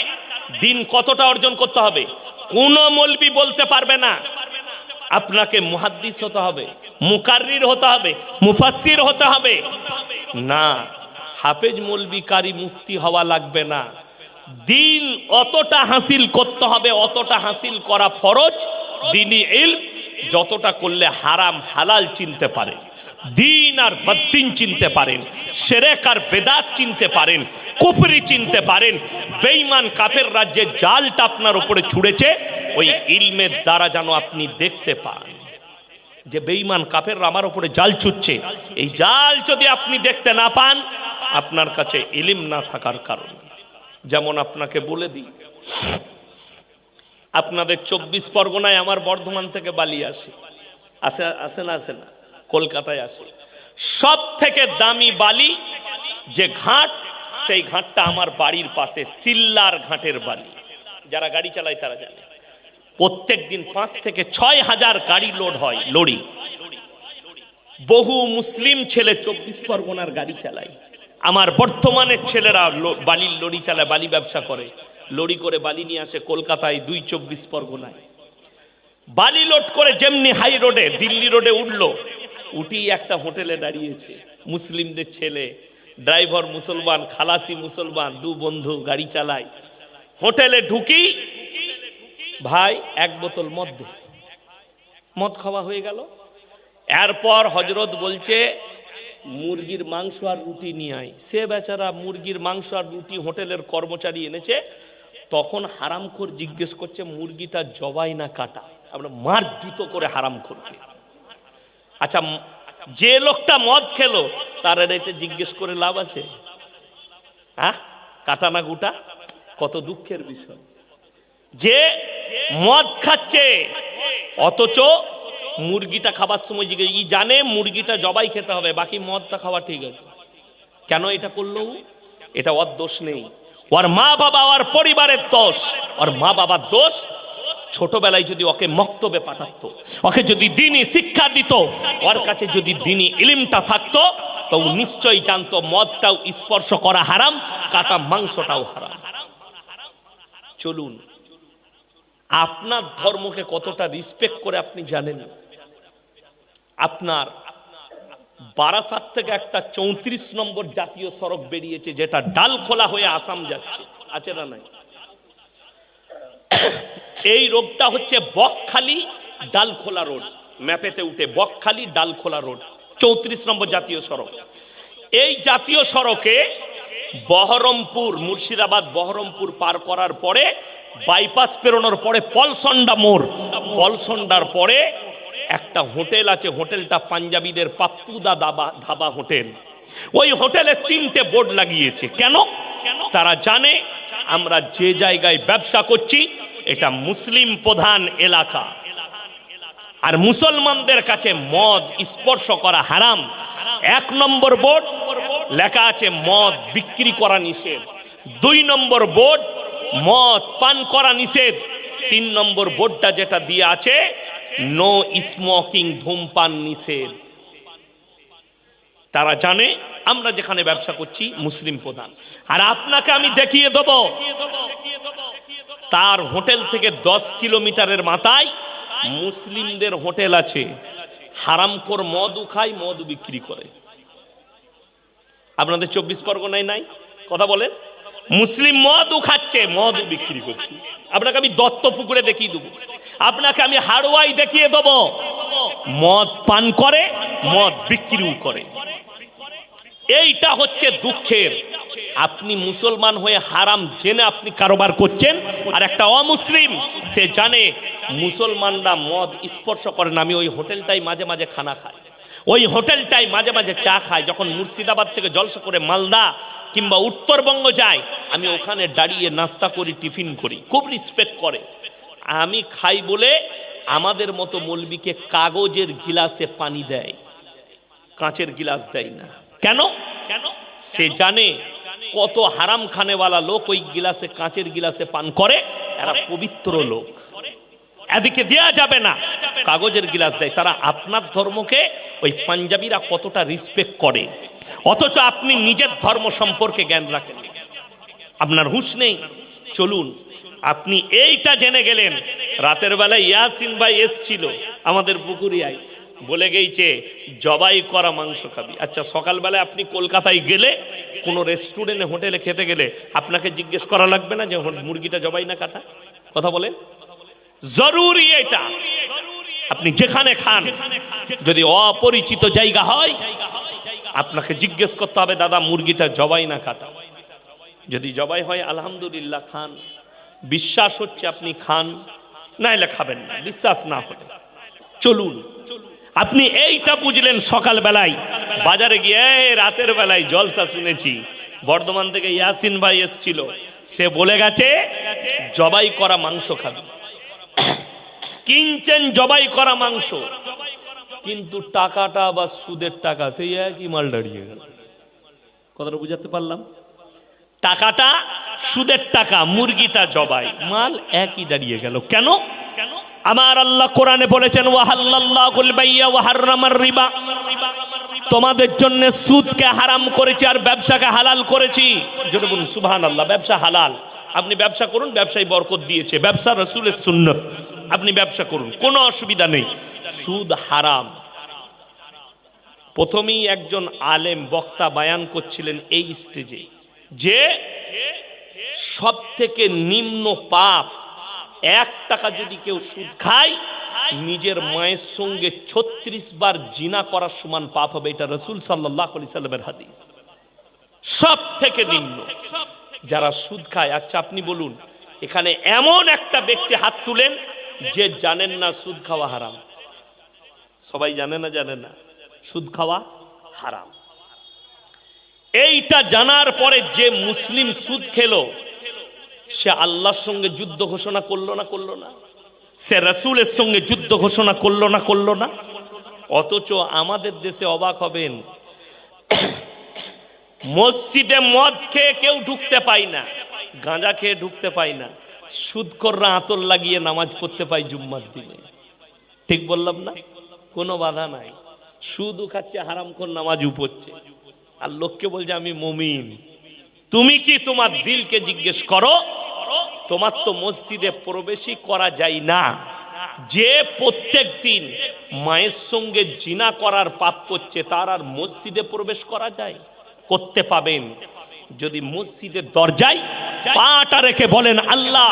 Speaker 1: দিন কতটা অর্জন করতে হবে কোন মৌলবি বলতে পারবে না। আপনাকে মুহাদ্দিস হতে হবে, মুকাররির হতে হবে, মুফাসসির হতে হবে না। হাফেজ মৌলবি কারি মুফতি হওয়া লাগবে না। দিন অতটা হাসিল করতে হবে, অতটা হাসিল করা ফরজ। দ্বীনি ইলম যতটা করলে হারাম হালাল চিনতে পারেন, দিন আর বদ্দিন চিনতে পারেন, শিরক আর বেদাত চিনতে পারেন, কুফরি চিনতে পারেন। বেঈমান কাফের রাজ্যে জালটা আপনার উপরে ছুঁড়েছে, ওই ইলমের দ্বারা যেন আপনি দেখতে পান যে বেঈমান কাফের আমার উপরে জাল ছুটছে। এই জাল যদি আপনি দেখতে না পান, আপনার কাছে ইলম না থাকার কারণে। যেমন আপনাকে বলে দিই, আপনাদের 24 পরগনায় আমার বর্ধমান থেকে বালি আসে, আসে না কলকাতায় আসে। সব থেকে দামি বালি যে ঘাট, সেই ঘাটটা আমার বাড়ির পাশে, সিল্লার ঘাটের বালি। যারা গাড়ি চালায় তারা জানে, প্রত্যেক দিন 5 থেকে 6 হাজার গাড়ি লোড হয়, লরি। বহু মুসলিম ছেলে 24 পরগনার গাড়ি চালায়। আমার বর্তমানের ছেলেরা বালির লরি চালায়, বালি ব্যবসা করে, লরি করে বালি নিয়ে আসে কলকাতায়, 24 পরগনায় বালি লোড করে। যেমনি হাই রোডে, দিল্লি রোডে উঠলো, উঠি একটা হোটেলে দাঁড়িয়েছে, মুসলিমদের ছেলে, ড্রাইভার মুসলমান, খালাসি মুসলমান, 2 বন্ধু গাড়ি চালায়। হোটেলে ঢুকি, ভাই 1 বোতল মদ দে। মদ খাওয়া হয়ে গেল। এরপর হজরত বলছে মুরগির মাংস আর রুটি নিয়ে আয়। সে বেচারা মুরগির মাংস আর রুটি হোটেলের কর্মচারী এনেছে। তখন হারামখোর জিজ্ঞেস করছে মুরগিটা জবাই না কাটা। আমরা মার জুতো করে হারামখোরকে। আচ্ছা, যে লোকটা মদ খেলো তার এটা জিজ্ঞেস করে লাভ আছে? হ্যাঁ, কাটা না গুটা? কত দুঃখের বিষয় যে মদ খাচ্ছে, অথচ মুরগিটা খাবার সময় জিজ্ঞেস, ই জানে মুরগিটা জবাই খেতে হবে, বাকি মদটা খাওয়া ঠিক আছে। কেন এটা করলো? এটা ওর দোষ নেই, ওর মা বাবা, ওর পরিবারের দোষ। ওর মা বাবার দোষ। ছোটবেলায় যদি ওকে মক্তবে পাঠাতো, ওকে যদি দ্বীনি শিক্ষা দিত, ওর কাছে যদি দ্বীনি ইলমটা থাকতো, তো নিশ্চয়ই জানতো মদটাও স্পর্শ করা হারাম, কাটা মাংসটাও হারাম। চলুন, আপনার ধর্মকে কতটা রেসপেক্ট করে আপনি জানেন? আপনার বারাসাত থেকে একটা 34 নম্বর জাতীয় সড়ক বেরিয়েছে, যেটা ডালখোলা হয়ে আসাম যাচ্ছে, আছে না নাই? এই রোডটা হচ্ছে বকখালি ডালখোলা রোড। ম্যাপেতে উঠে বকখালি ডালখোলা রোড, 34 নম্বর জাতীয় সড়ক। এই জাতীয় সড়কে বহরমপুর, মুর্শিদাবাদ বহরমপুর পার করার পরে, বাইপাস পেরোনোর পরে পলসন্ডা মোড়, পলসন্ডার পরে একটা হোটেল আছে। হোটেলটা পাঞ্জাবিদের পাপ্পুদা ধাবা হোটেল। ওই হোটেলে 3টে বোর্ড লাগিয়েছে। কেন? তারা জানে আমরা যে জায়গায় ব্যবসা করছি এটা মুসলিম প্রধান এলাকা, আর মুসলমানদের কাছে মদ স্পর্শ করা হারাম। 1 নম্বর বোর্ড লেখা আছে মদ বিক্রি করা নিষেধ। 2 নম্বর বোর্ড মদ পান করা নিষেধ। 3 নম্বর বোর্ডটা যেটা দিয়ে আছে নো স্মোকিং, ধূমপান নিষেধ। তারা জানে আমরা যেখানে ব্যবসা করছি মুসলিম প্রধান। আর আপনাকে আমি দেখিয়ে দেব, তার হোটেল থেকে 10 কিলোমিটারের মাথায় মুসলিমদের হোটেল আছে। হারামখোর মদ খায়, মদ বিক্রি করে। আপনাদের 24 পরগনায় নাই? কথা বলেন। মুসলিম মদ খাচ্ছে, মদ বিক্রি করছে। আপনাকে আমি দত্তপুকুরে দেখিয়ে দেবো, আপনাকে আমি হাড়োয়াই দেখিয়ে দেবো, মদ পান করে, মদ বিক্রিও করে। এইটা হচ্ছে দুঃখের। আপনি মুসলমান হয়ে হারাম জেনে আপনি কারবার করছেন, আর একটা অমুসলিম সে জানে মুসলমানরা মদ স্পর্শ করে না। আমি ওই হোটেলটাই মাঝে মাঝে খানা খাই, ওই হোটেলটাই মাঝে মাঝে চা খাই। যখন মুর্শিদাবাদ থেকে জলসা করে মালদা কিংবা উত্তরবঙ্গ যাই, আমি ওখানে দাঁড়িয়ে নাস্তা করি, টিফিন করি, খুব রেসপেক্ট করে। আমি খাই বলে আমাদের মতো মৌলবীকে কাগজের গিলাসে পানি দেয়, কাঁচের গিলাস দেয় না। কেন? সে জানে কত হারাম খানেওয়ালা লোক ওই গিলাসে, কাঁচের গিলাসে পান করে। এরা পবিত্র লোক, এদিকে দেয়া যাবে না, কাগজের গিলাস দেয়। তারা আপনার ধর্মকে, ওই পাঞ্জাবিরা কতটা রেসপেক্ট করে, অথচ আপনি নিজের ধর্ম সম্পর্কে জ্ঞান রাখেন, আপনার হুঁশ নেই। চলুন, আপনি এইটা জেনে গেলেন। রাতের বেলায় ইয়াসিন ভাই এসছিল আমাদের পুকুরিয়ায়, বলে গেছে জবাই করা মাংস খাবি। আচ্ছা, সকালবেলায় আপনি কলকাতায় গেলে কোনো রেস্টুরেন্টে, হোটেলে খেতে গেলে আপনাকে জিজ্ঞেস করা লাগবে না যে মুরগিটা জবাই না কাটা? কথা বলেন, জরুরি এটা। আপনি যেখানে খান, যদি অপরিচিত জায়গা হয়, আপনাকে জিজ্ঞেস করতে হবে দাদা মুরগিটা জবাই না কাটা। যদি জবাই হয় আলহামদুলিল্লাহ খান, বিশ্বাস হচ্ছে আপনি খান, নাইলে খাবেন না, বিশ্বাস না হলে। চলুন, আপনি এইটা বুঝলেন। সকাল বেলায় বাজারে গিয়ে, রাতের বেলায় জলসা শুনেছি, বর্ধমান থেকে ইয়াসিন ভাই এসেছিল, সে বলে গেছে জবাই করা মাংস খাবে। কিনছেন জবাই করা মাংস, কিন্তু টাকাটা বা সুদের টাকা সেই একই মাল দাঁড়িয়ে গেল। কথাটা বুঝাতে পারলাম? টাকাটা সুদের টাকা, মুরগিটা জবাই, মাল একই দাঁড়িয়ে গেল। কেন? আমার আল্লাহ কোরআনে বলেছেন ওয়াহাল্লাল্লাহুল বাইয়া ওয়া হাররামার রিবা, তোমাদের জন্য সুদকে হারাম করেছি আর ব্যবসাকে হালাল করেছি। যেটা বলুন সুবহানাল্লাহ। ব্যবসা হালাল, আপনি ব্যবসা করুন, ব্যবসায় বরকত দিয়েছে, ব্যবসা রাসূলের সুন্নাত, আপনি ব্যবসা করুন, কোনো অসুবিধা নেই। সুদ হারাম। প্রথমেই একজন আলেম বক্তা বায়ান করছিলেন এই স্টেজে যে সব থেকে নিম্ন পাপ, 1 টাকা যদি কেউ সুদ খায় নিজের মায়ের সঙ্গে 36 বার জিনা করার সমান পাপ হবে। এটা রাসূল সাল্লাল্লাহু আলাইহি সাল্লামের হাদিস। সব থেকে নিম্ন যারা সুদ খায়। আচ্ছা আপনি বলুন, এখানে এমন একটা ব্যক্তি হাত তুলেন যে জানেন না সুদ খাওয়া হারাম? সবাই জানে না? জানে না সুদ খাওয়া হারাম। এইটা জানার পরে যে মুসলিম সুদ খেলো সে আল্লাহর সঙ্গে যুদ্ধ ঘোষণা করলো না? করলো না? সে রাসূলের সঙ্গে যুদ্ধ ঘোষণা করলো না? করলো না? অথচ আমাদের দেশে অবাক হবেন, মসজিদে মদ খেয়ে কেউ ঢুকতে পায় না, গাঁজা খেয়ে ঢুকতে পায় না, সুদখোররা আতর লাগিয়ে নামাজ পড়তে পায় জুম্মার দিনে। ঠিক বললাম না? কোনো বাধা নাই। সুদও খাচ্ছে, হারামখোর নামাজও পড়ছে, আর লোককে বলছে আমি মুমিন। তুমি কি তোমার দিলকে জিজ্ঞেস করো? তোমার তো মসজিদে প্রবেশই করা যায় না। যে প্রত্যেক দিন মায়ের সঙ্গে জিনা করার পাপ করছে তার আর মসজিদে প্রবেশ করা যায়? করতে পাবেন যদি মসজিদের দরজায় পাটা রেখে বলেন আল্লাহ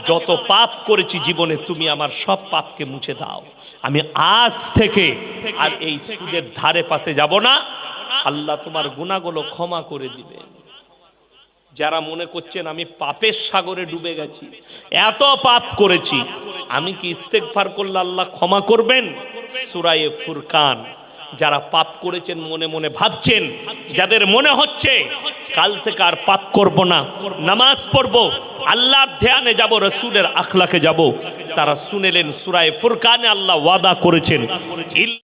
Speaker 1: যত পাপ করেছি জীবনে তুমি আমার সব পাপকে মুছে দাও, আমি আজ থেকে আর এই সুদের ধারে পাশে যাব না, আল্লাহ তোমার গুনাহগুলো ক্ষমা করে দিবেন। যারা মনে করছেন আমি পাপের সাগরে ডুবে গেছি, এত পাপ করেছি, আমি কি ইস্তেগফার করলে আল্লাহ ক্ষমা করবেন? সূরা ফুরকান। যারা পাপ করেছেন মনে মনে ভাবছেন, যাদের মনে হচ্ছে কাল থেকে আর পাপ করব না, নামাজ পড়ব, আল্লাহর ধ্যানে যাব, রাসূলের আখলাকে যাব, তারা শুনেলেন সূরা ফুরকানে আল্লাহ ওয়াদা করেছেন